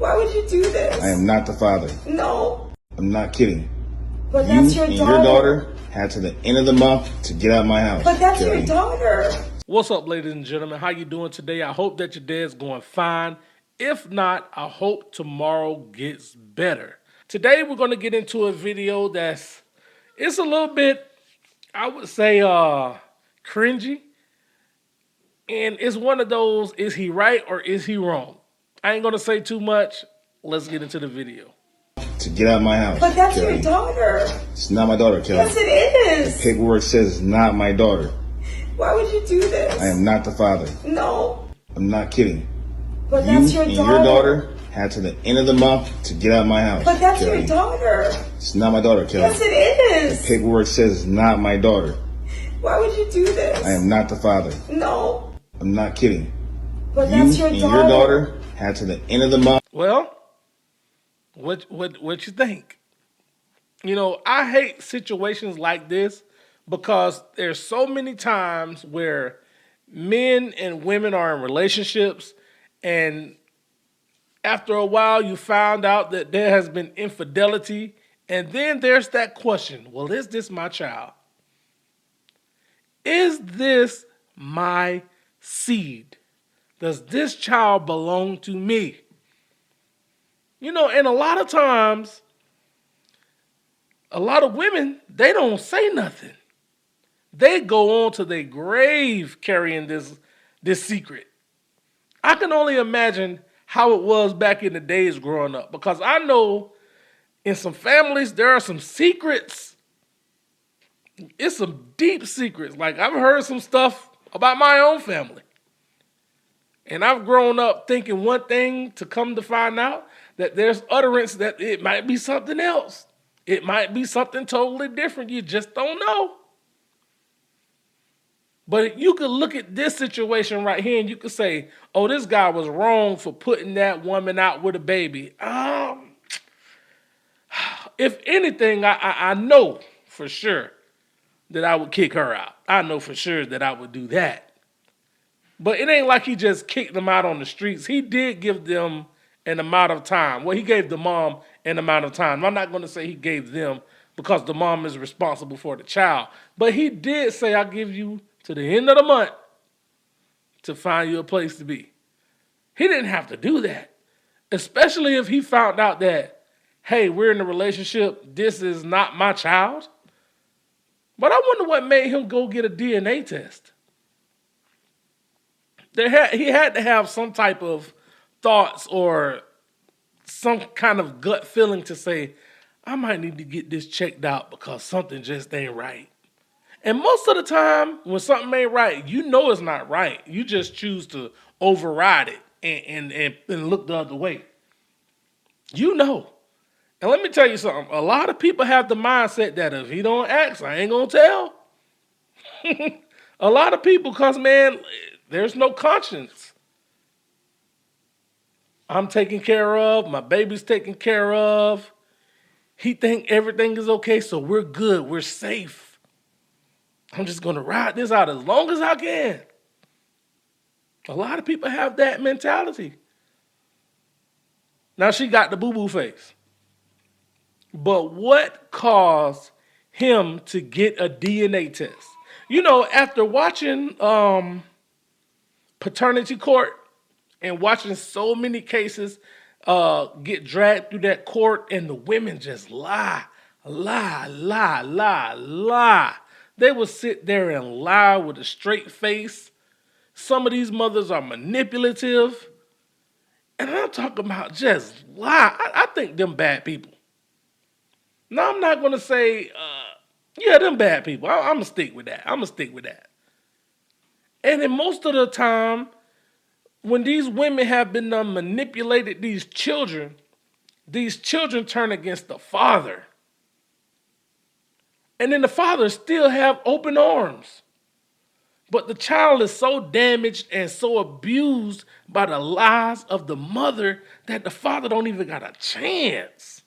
Why would you do this? I am not the father. No. I'm not kidding. But that's your and daughter. your daughter had to the end of the month to get out of my house. But that's your daughter. What's up, ladies and gentlemen? How you doing today? I hope that your day is going fine. If not, I hope tomorrow gets better. Today, we're going to get into a video it's a little bit, I would say, cringy. And it's one of those, is he right or is he wrong? I ain't going to say too much. Let's get into the video. To get out of my house. But that's Kelly. your daughter. It's not my daughter, Kelly. Yes, it is. The paperwork says it's not my daughter. Why would you do this? I am not the father. No. I'm not kidding. But that's your and daughter. your daughter had to the end of the month to get out of my house. But that's Kelly. your daughter. It's not my daughter, Kelly. Yes, it is. The paperwork says it's not my daughter. Why would you do this? I am not the father. No. I'm not kidding. But that's your and daughter. your daughter had to the end of the month. Well, what you think? You know, I hate situations like this because there's so many times where men and women are in relationships, and after a while you found out that there has been infidelity, and then there's that question, well, is this my child? Is this my seed? Does this child belong to me? You know, and a lot of times, a lot of women, they don't say nothing. They go on to their grave carrying this secret. I can only imagine how it was back in the days growing up, because I know in some families there are some secrets. It's some deep secrets. Like, I've heard some stuff about my own family. And I've grown up thinking one thing, to come to find out that there's utterance that it might be something else. It might be something totally different. You just don't know. But you could look at this situation right here and you could say, oh, this guy was wrong for putting that woman out with a baby. If anything, I know for sure that I would kick her out. I know for sure that I would do that. But it ain't like he just kicked them out on the streets. He did give them an amount of time. Well, he gave the mom an amount of time. I'm not going to say he gave them, because the mom is responsible for the child. But he did say, I'll give you to the end of the month to find you a place to be. He didn't have to do that, especially if he found out that, hey, we're in a relationship, this is not my child. But I wonder what made him go get a DNA test. He had to have some type of thoughts or some kind of gut feeling to say, I might need to get this checked out because something just ain't right. And most of the time, when something ain't right, you know it's not right. You just choose to override it and look the other way. You know. And let me tell you something. A lot of people have the mindset that if he don't ask, I ain't going to tell. A lot of people, because, man, there's no conscience. I'm taken care of. My baby's taken care of. He think everything is okay, so we're good. We're safe. I'm just going to ride this out as long as I can. A lot of people have that mentality. Now, she got the boo-boo face. But what caused him to get a DNA test? You know, after watching Paternity Court and watching so many cases get dragged through that court, and the women just lie. They will sit there and lie with a straight face. Some of these mothers are manipulative. And I'm talking about just lie. I think them bad people. Now, I'm not going to say, yeah, them bad people. I'm going to stick with that. And then most of the time, when these women have been manipulated, these children turn against the father. And then the father still have open arms. But the child is so damaged and so abused by the lies of the mother that the father don't even got a chance.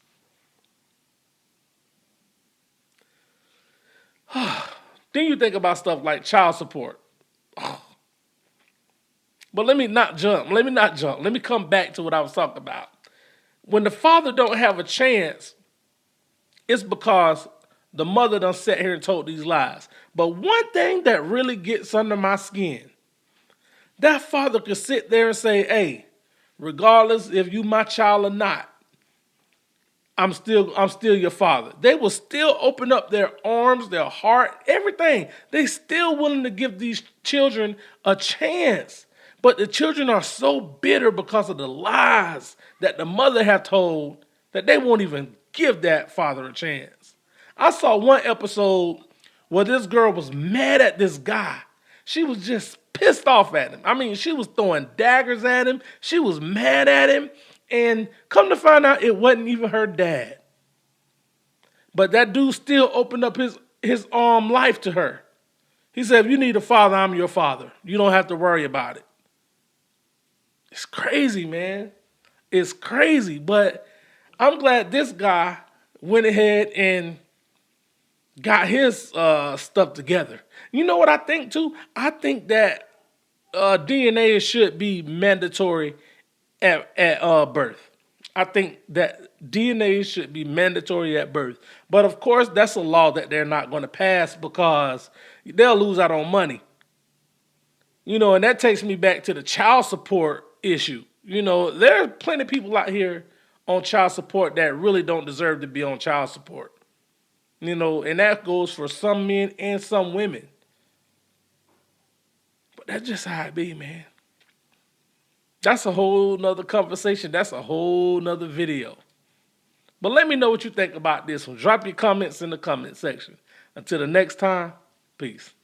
Then you think about stuff like child support. But let me not jump. Let me come back to what I was talking about. when the father don't have a chance, it's because the mother done sat here and told these lies. But one thing that really gets under my skin, that father could sit there and say, hey, regardless if you my child or not, I'm still your father. They will still open up their arms, their heart, everything. They still willing to give these children a chance. But the children are so bitter because of the lies that the mother had told that they won't even give that father a chance. I saw one episode where this girl was mad at this guy. She was just pissed off at him. I mean, she was throwing daggers at him. She was mad at him. And come to find out, it wasn't even her dad. But that dude still opened up his life to her. He said, if you need a father, I'm your father. You don't have to worry about it. It's crazy, man. It's crazy. But I'm glad this guy went ahead and got his stuff together. You know what I think, too? I think that DNA should be mandatory at birth. I think that DNA should be mandatory at birth. But of course, that's a law that they're not going to pass because they'll lose out on money. You know, and that takes me back to the child support issue. You know, there are plenty of people out here on child support that really don't deserve to be on child support. You know, and that goes for some men and some women. But that's just how it be, man. That's a whole nother conversation. That's a whole nother video. But let me know what you think about this one. Drop your comments in the comment section. Until the next time, peace.